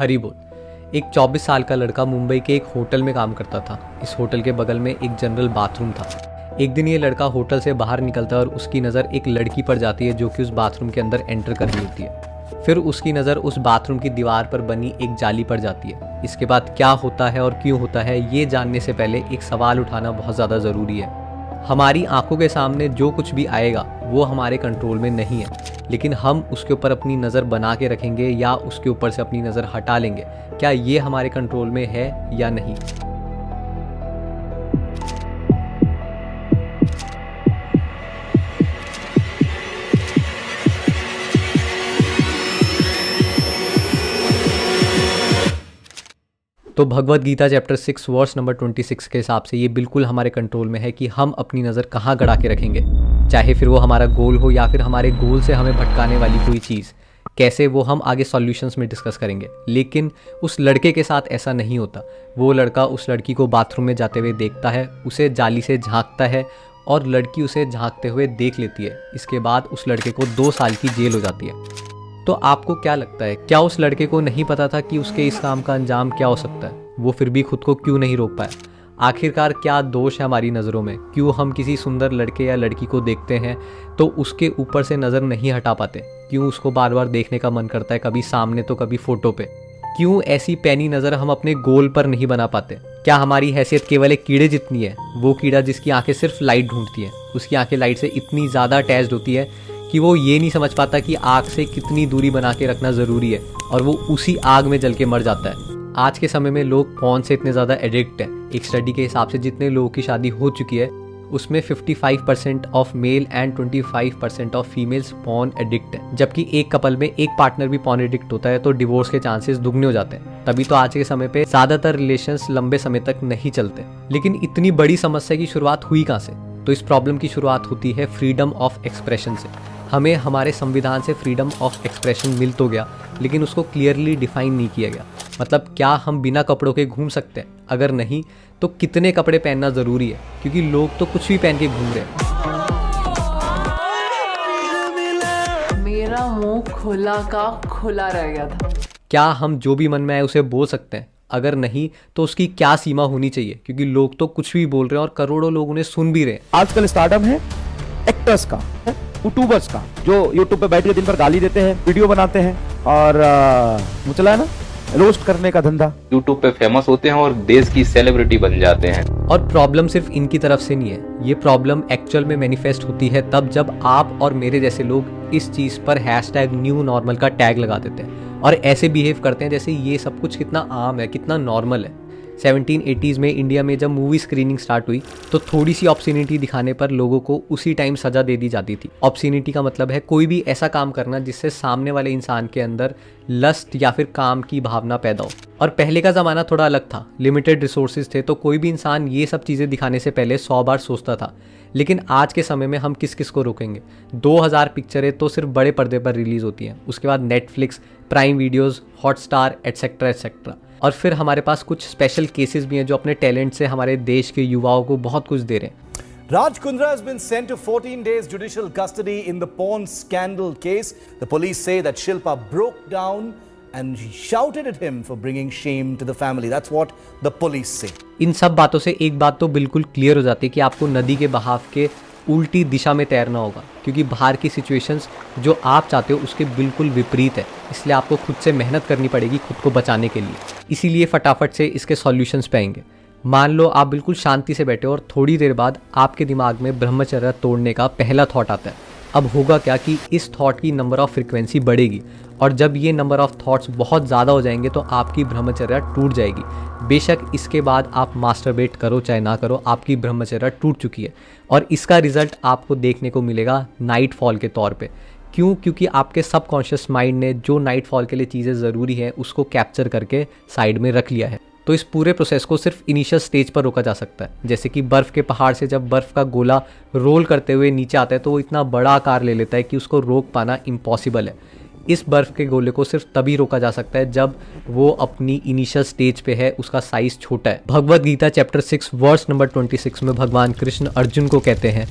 हरी बोल। एक 24 साल का लड़का मुंबई के एक होटल में काम करता था। इस होटल के बगल में एक जनरल बाथरूम था। एक दिन ये लड़का होटल से बाहर निकलता है और उसकी नज़र एक लड़की पर जाती है जो कि उस बाथरूम के अंदर एंटर कर रही होती है। फिर उसकी नज़र उस बाथरूम की दीवार पर बनी एक जाली पर जाती है। इसके बाद क्या होता है और क्यों होता है ये जानने से पहले एक सवाल उठाना बहुत ज़्यादा ज़रूरी है। हमारी आंखों के सामने जो कुछ भी आएगा वो हमारे कंट्रोल में नहीं है, लेकिन हम उसके ऊपर अपनी नज़र बना के रखेंगे या उसके ऊपर से अपनी नज़र हटा लेंगे। क्या ये हमारे कंट्रोल में है या नहीं? तो Bhagavad Gita chapter 6 verse number 26 के हिसाब से ये बिल्कुल हमारे कंट्रोल में है कि हम अपनी नज़र कहाँ गड़ा के रखेंगे, चाहे फिर वो हमारा गोल हो या फिर हमारे गोल से हमें भटकाने वाली कोई चीज़। कैसे, वो हम आगे सॉल्यूशंस में डिस्कस करेंगे। लेकिन उस लड़के के साथ ऐसा नहीं होता। वो लड़का उस लड़की को बाथरूम में जाते हुए देखता है, उसे जाली से झांकता है और लड़की उसे झांकते हुए देख लेती है। इसके बाद उस लड़के को 2 साल की जेल हो जाती है। तो आपको क्या लगता है, क्या उस लड़के को नहीं पता था कि उसके इस काम का अंजाम क्या हो सकता है? वो फिर भी खुद को क्यों नहीं रोक पाया? आखिरकार क्या दोष है हमारी नज़रों में? क्यों हम किसी सुंदर लड़के या लड़की को देखते हैं तो उसके ऊपर से नज़र नहीं हटा पाते? क्यों उसको बार बार देखने का मन करता है, कभी सामने तो कभी फ़ोटो पे? क्यों ऐसी पैनी नज़र हम अपने गोल पर नहीं बना पाते? क्या हमारी हैसियत केवल एक कीड़े जितनी है? वो कीड़ा जिसकी आंखें सिर्फ लाइट ढूंढती हैं, उसकी आंखें लाइट से इतनी ज़्यादा अटैच्ड होती है कि वो ये नहीं समझ पाता कि आग से कितनी दूरी बना के रखना ज़रूरी है और वो उसी आग में जल के मर जाता है। आज के समय में लोग पॉर्न से इतने ज़्यादा एडिक्ट हैं। एक स्टडी के हिसाब से जितने लोगों की शादी हो चुकी है उसमें 55% of male and 25% of females porn addict है। जबकि एक कपल में एक पार्टनर भी पॉर्न एडिक्ट होता है तो डिवोर्स के चांसेस दुगने हो जाते हैं। तभी तो आज के समय पे ज़्यादातर रिलेशंस लंबे समय तक नहीं चलते। लेकिन इतनी बड़ी समस्या की शुरुआत हुई कहाँ से? तो इस प्रॉब्लम की शुरुआत होती है फ्रीडम ऑफ एक्सप्रेशन से। हमें हमारे संविधान से फ्रीडम ऑफ एक्सप्रेशन मिल तो गया, लेकिन उसको क्लियरली डिफाइन नहीं किया गया। मतलब क्या हम बिना कपड़ों के घूम सकते हैं? अगर नहीं तो कितने कपड़े पहनना ज़रूरी है? क्योंकि लोग तो कुछ भी पहन के घूम रहे हैं। मेरा मुंह खुला का खुला रह गया था। क्या हम जो भी मन में आए उसे बोल सकते हैं? अगर नहीं तो उसकी क्या सीमा होनी चाहिए? क्योंकि लोग तो कुछ भी बोल रहे हैं और करोड़ों लोग उन्हें सुन भी रहे हैं। आजकल स्टार्टअप है एक्टर्स का, यूट्यूबर्स का, जो यूट्यूब पे बैठ के दिन भर गाली देते हैं, वीडियो बनाते हैं और वो चला है ना रोस्ट करने का धंधा। यूट्यूब पे फेमस होते हैं और देश की सेलिब्रिटी बन जाते हैं। और प्रॉब्लम सिर्फ इनकी तरफ से नहीं है, ये प्रॉब्लम एक्चुअल में मैनिफेस्ट होती है तब जब आप और मेरे जैसे लोग इस चीज़ पर #न्यू नॉर्मल का टैग लगा देते हैं और ऐसे बिहेव करते हैं जैसे ये सब कुछ कितना आम है, कितना नॉर्मल है। 1780s में इंडिया में जब मूवी स्क्रीनिंग स्टार्ट हुई तो थोड़ी सी ऑब्सिनिटी दिखाने पर लोगों को उसी टाइम सजा दे दी जाती थी। ऑब्सिनिटी का मतलब है कोई भी ऐसा काम करना जिससे सामने वाले इंसान के अंदर लस्ट या फिर काम की भावना पैदा हो। और पहले का ज़माना थोड़ा अलग था, लिमिटेड रिसोर्सेज थे, तो कोई भी इंसान ये सब चीज़ें दिखाने से पहले 100 बार सोचता था। लेकिन आज के समय में हम किस किस को रोकेंगे? 2000 पिक्चरें तो सिर्फ बड़े पर्दे पर रिलीज़ होती हैं, उसके बाद Netflix, prime videos, Hotstar etcetera etcetera. और फिर हमारे पास कुछ स्पेशल केसेस भी हैं जो अपने टैलेंट से हमारे देश के युवाओं को बहुत कुछ दे रहे हैं। Raj Kundra has been sent to 14 days judicial custody in the porn scandal case. The police say that Shilpa broke down and shouted at him for bringing shame to the family. That's what the police say. इन सब बातों से एक बात तो बिल्कुल clear हो जाती है कि आपको नदी के बहाव के उल्टी दिशा में तैरना होगा, क्योंकि बाहर की सिचुएशंस जो आप चाहते हो उसके बिल्कुल विपरीत है। इसलिए आपको खुद से मेहनत करनी पड़ेगी खुद को बचाने के लिए। इसीलिए फटाफट से इसके सॉल्यूशंस पे आएंगे। मान लो आप बिल्कुल शांति से बैठे और थोड़ी देर बाद आपके दिमाग में ब्रह्मचर्य तोड़ने का पहला थॉट आता है। अब होगा क्या कि इस थॉट की नंबर ऑफ़ फ्रिक्वेंसी बढ़ेगी और जब ये नंबर ऑफ़ थॉट्स बहुत ज़्यादा हो जाएंगे तो आपकी ब्रह्मचर्या टूट जाएगी। बेशक इसके बाद आप मास्टरबेट करो चाहे ना करो, आपकी ब्रह्मचर्या टूट चुकी है और इसका रिजल्ट आपको देखने को मिलेगा नाइट फॉल के तौर पे। क्यों? क्योंकि आपके सबकॉन्शियस माइंड ने जो नाइट फॉल के लिए चीज़ें ज़रूरी हैं उसको कैप्चर करके साइड में रख लिया है। तो इस पूरे प्रोसेस को सिर्फ इनिशियल स्टेज पर रोका जा सकता है। जैसे कि बर्फ़ के पहाड़ से जब बर्फ़ का गोला रोल करते हुए नीचे आता है तो वो इतना बड़ा आकार ले लेता है कि उसको रोक पाना इम्पॉसिबल है। इस बर्फ़ के गोले को सिर्फ तभी रोका जा सकता है जब वो अपनी इनिशियल स्टेज पे है, उसका साइज़ छोटा है। Bhagavad Gita chapter 6 verse number 26 में भगवान कृष्ण अर्जुन को कहते हैं,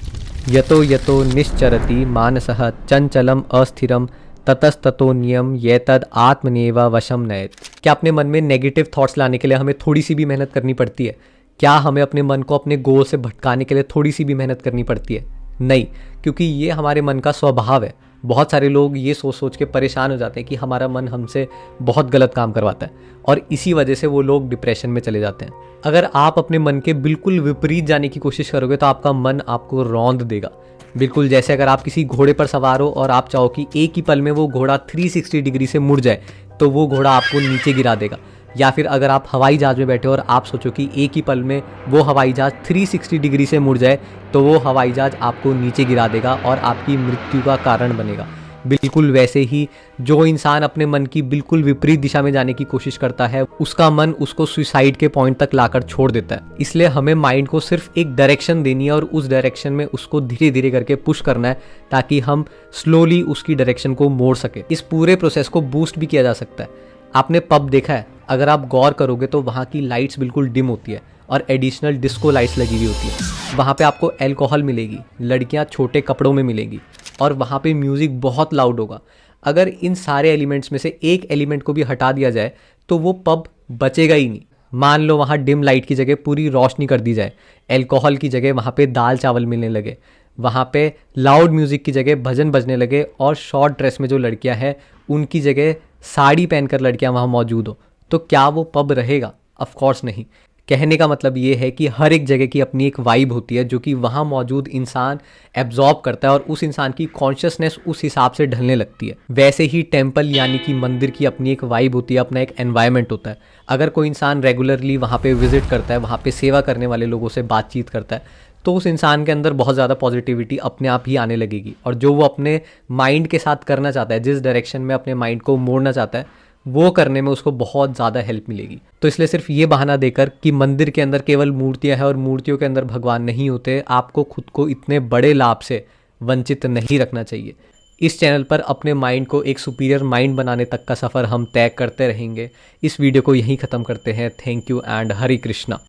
यतो यतो निश्चरति मानसः चंचलम अस्थिरम ततस्ततो नियम ये तद आत्मनेवा वशम नयत। क्या अपने मन में नेगेटिव थॉट्स लाने के लिए हमें थोड़ी सी भी मेहनत करनी पड़ती है? क्या हमें अपने मन को अपने गोल से भटकाने के लिए थोड़ी सी भी मेहनत करनी पड़ती है? नहीं, क्योंकि ये हमारे मन का स्वभाव है। बहुत सारे लोग ये सोच सोच के परेशान हो जाते हैं कि हमारा मन हमसे बहुत गलत काम करवाता है और इसी वजह से वो लोग डिप्रेशन में चले जाते हैं। अगर आप अपने मन के बिल्कुल विपरीत जाने की कोशिश करोगे तो आपका मन आपको रौंद देगा। बिल्कुल जैसे अगर आप किसी घोड़े पर सवार हो और आप चाहो कि एक ही पल में वो घोड़ा 360 डिग्री से मुड़ जाए, तो वो घोड़ा आपको नीचे गिरा देगा। या फिर अगर आप हवाई जहाज़ में बैठे हो और आप सोचो कि एक ही पल में वो हवाई जहाज़ 360 डिग्री से मुड़ जाए, तो वो हवाई जहाज़ आपको नीचे गिरा देगा और आपकी मृत्यु का कारण बनेगा। बिल्कुल वैसे ही जो इंसान अपने मन की बिल्कुल विपरीत दिशा में जाने की कोशिश करता है, उसका मन उसको सुसाइड के पॉइंट तक लाकर छोड़ देता है। इसलिए हमें माइंड को सिर्फ एक डायरेक्शन देनी है और उस डायरेक्शन में उसको धीरे धीरे करके पुश करना है, ताकि हम स्लोली उसकी डायरेक्शन को मोड़ सके। इस पूरे प्रोसेस को बूस्ट भी किया जा सकता है। आपने पब देखा है? अगर आप गौर करोगे तो वहाँ की लाइट्स बिल्कुल डिम होती है और एडिशनल डिस्को लाइट्स लगी हुई होती है। वहाँ पे आपको अल्कोहल मिलेगी, लड़कियाँ छोटे कपड़ों में मिलेंगी और वहाँ पे म्यूज़िक बहुत लाउड होगा। अगर इन सारे एलिमेंट्स में से एक एलिमेंट को भी हटा दिया जाए तो वो पब बचेगा ही नहीं। मान लो वहाँ डिम लाइट की जगह पूरी रोशनी कर दी जाए, अल्कोहल की जगह वहाँ पे दाल चावल मिलने लगे, वहाँ पे लाउड म्यूज़िक की जगह भजन बजने लगे और शॉर्ट ड्रेस में जो लड़कियाँ हैं उनकी जगह साड़ी पहनकर लड़कियाँ वहाँ मौजूद हो, तो क्या वो पब रहेगा? ऑफ कोर्स नहीं। कहने का मतलब ये है कि हर एक जगह की अपनी एक वाइब होती है जो कि वहाँ मौजूद इंसान एब्जॉर्ब करता है और उस इंसान की कॉन्शियसनेस उस हिसाब से ढलने लगती है। वैसे ही टेम्पल यानी कि मंदिर की अपनी एक वाइब होती है, अपना एक एनवायरनमेंट होता है। अगर कोई इंसान रेगुलरली वहाँ पे विजिट करता है, वहाँ पे सेवा करने वाले लोगों से बातचीत करता है, तो उस इंसान के अंदर बहुत ज़्यादा पॉजिटिविटी अपने आप ही आने लगेगी और जो वो अपने माइंड के साथ करना चाहता है, जिस डायरेक्शन में अपने माइंड को मोड़ना चाहता है, वो करने में उसको बहुत ज़्यादा हेल्प मिलेगी। तो इसलिए सिर्फ ये बहाना देकर कि मंदिर के अंदर केवल मूर्तियां हैं और मूर्तियों के अंदर भगवान नहीं होते, आपको खुद को इतने बड़े लाभ से वंचित नहीं रखना चाहिए। इस चैनल पर अपने माइंड को एक सुपीरियर माइंड बनाने तक का सफ़र हम तय करते रहेंगे। इस वीडियो को यहीं ख़त्म करते हैं। Thank you and Hare Krishna.